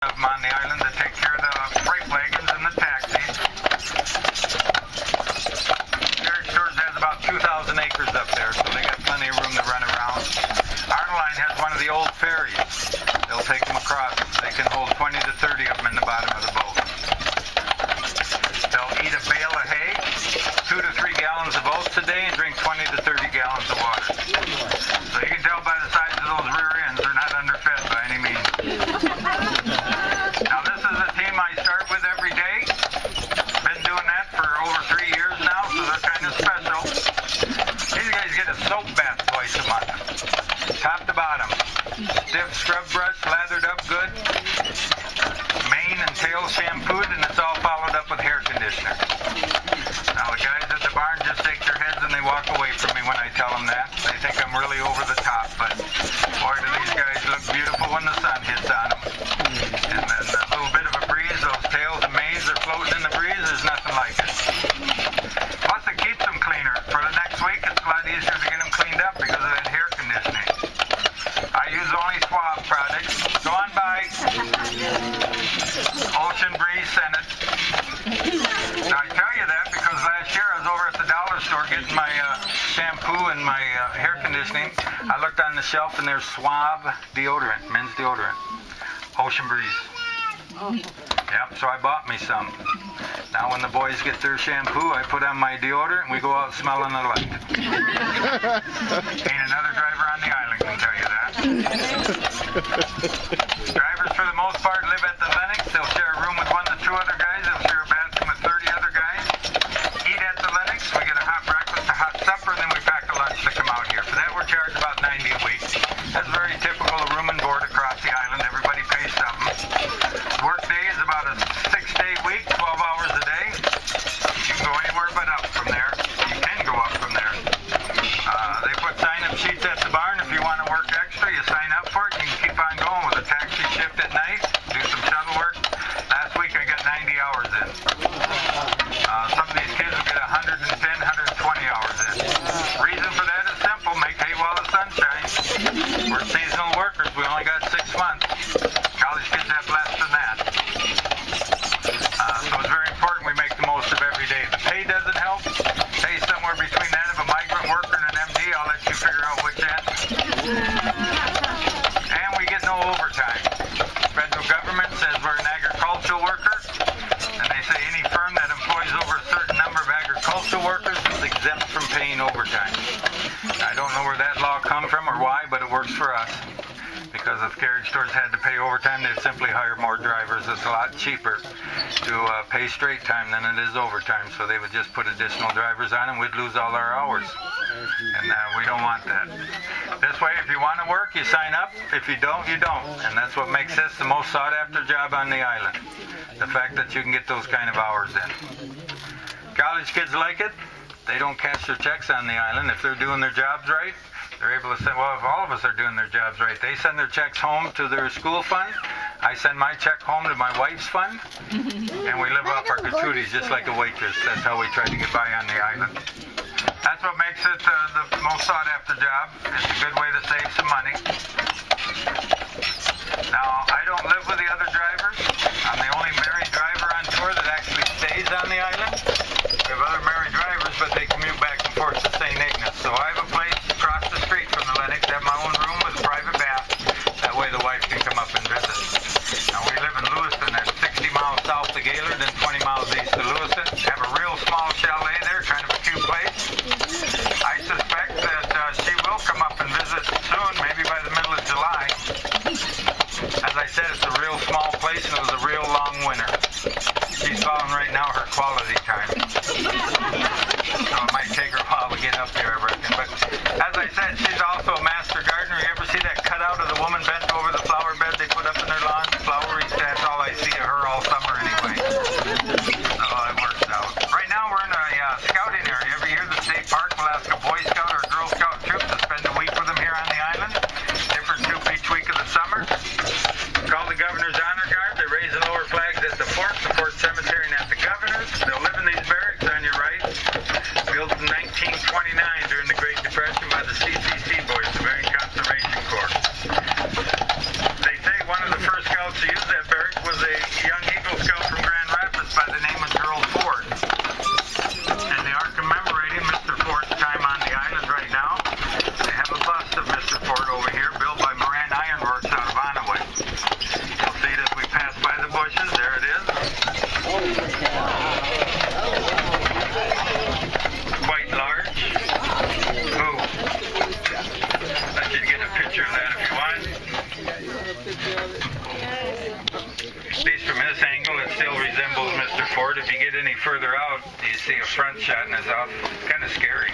of them on the island to take care of the freight wagons and the taxis. Carriage Stores has about 2,000 acres up there, so they got plenty of room to run around. Arnoline has one of the old ferries. They'll take them across. They can hold 20 to 30 of them in the bottom of the boat. They'll eat a bale of hay, 2 to 3 gallons of oats a day, and drink 20 to 30 gallons of water. So you can tell by the size of those rear ends, they're not underfed by any means. Now this is a team I start with every day. Been doing that for over 3 years now, so they're kind of special. These guys get a soap bath twice a month, top to bottom. Stiff scrub brush, lathered up good. Mane and tail shampooed, and it's all followed up with hair conditioner. Now the guys at the barn just shake their heads and they walk away from me when I tell them that. They think I'm really over the top, but boy, do these guys look beautiful when the sun hits on them. And then a little bit of a breeze, those tails and manes are floating in the breeze, there's nothing like it. Plus it keeps them cleaner. For the next week, it's a lot easier to get them cleaned up because of that hair conditioning. I use only Suave products. Go on by Ocean Breeze Senate. Now I tell you that because last year I was over at the dollar store getting my shampoo and my hair conditioning. I looked on the shelf and there's Suave deodorant, men's deodorant. Ocean Breeze. Yep, so I bought me some. Now when the boys get their shampoo, I put on my deodorant and we go out smelling alike. Ain't another driver on the island can tell you that. Drivers for the most part live at the Lennox. They'll share a room with 1 to 2 other guys. They'll share a bathroom with 30 other guys. Eat at the Lennox. We get a hot breakfast, a hot supper, and then we pack a lunch to come out here. For that we're charged about $90 a week. That's very typical of room and board across the island. Everybody pays something. Work day is about a 6-day week, 12 hours a day. You can go anywhere but up from there. You can go up from there. They put sign-up sheets at the barn. If you want to work extra, you sign up for it. You can keep on going with a taxi shift at night, do some shuttle work. Last week I got 90 hours in. Some of these kids will get 110, 120 hours in. Reason for that is simple. Make hay while the sun shines. We're seasonal workers. We only got 6 months. College kids have less than that. So it's very important we make the most of every day. The pay doesn't help. Pay somewhere between that of a migrant worker and an MD. I'll let you figure out which end. And we get no overtime. Federal government says we're an agricultural worker. And they say any firm that employs over a certain number of agricultural workers is exempt from paying overtime. I don't know where that law come from or why, but it works for us. Because if carriage stores had to pay overtime, they'd simply hire more drivers. It's a lot cheaper to pay straight time than it is overtime. So they would just put additional drivers on and we'd lose all our hours. And we don't want that. This way, if you want to work, you sign up. If you don't, you don't. And that's what makes this the most sought after job on the island. The fact that you can get those kind of hours in. College kids like it. They don't cash their checks on the island. If they're doing their jobs right, they're able to send, well, if all of us are doing their jobs right, they send their checks home to their school fund. I send my check home to my wife's fund. And we live off our gratuities just like a waitress. That's how we try to get by on the island. That's what makes it the most sought after job. It's a good way to save some money. Now, I don't live with the other drivers. I'm the only married driver on tour that actually stays on the island. We have other married drivers, but they commute back and forth to St. Ignace. So I have a place across the street from the Lennox. I have my own room with a private bath. That way the wife can come up and visit. Now, we live in Lewiston. That's 60 miles south of Gaylord and 20 miles east of Lewiston. Have a real small chalet there, kind of a cute place. I suspect that she will come up and visit soon, maybe by the middle of July. As I said, it's a real small place and it was a real long winter. She's following right now her quality time. So it might take her a while to get up there, I reckon. But as I said, she's also a master gardener. You ever see that cutout of the woman bent over the flower bed they put up in their lawn? Flowery, that's all I see of her all summer anyway. So it works out. Right now we're in a scouting area. Every year the state park will ask a Boy Scout or a Girl Scout troop to spend a week with them here on the island. Different troop each week of the summer. Called the Governor's Honor Guard. They raise and lower flags at the fort cemetery, and at the Governor's. They'll live was a young Eagle Scout from Grand Rapids by the name of Gerald Ford. And they are commemorating Mr. Ford's time on the island right now. They have a bust of Mr. Ford over here, built by Moran Iron Works out of Onaway. You'll see it as we pass by the bushes. There it is. Quite large. Ooh. Let you get a picture of that if you want. At least from this angle, it still resembles Mr. Ford. If you get any further out, you see a front shot and it's off. Kind of scary.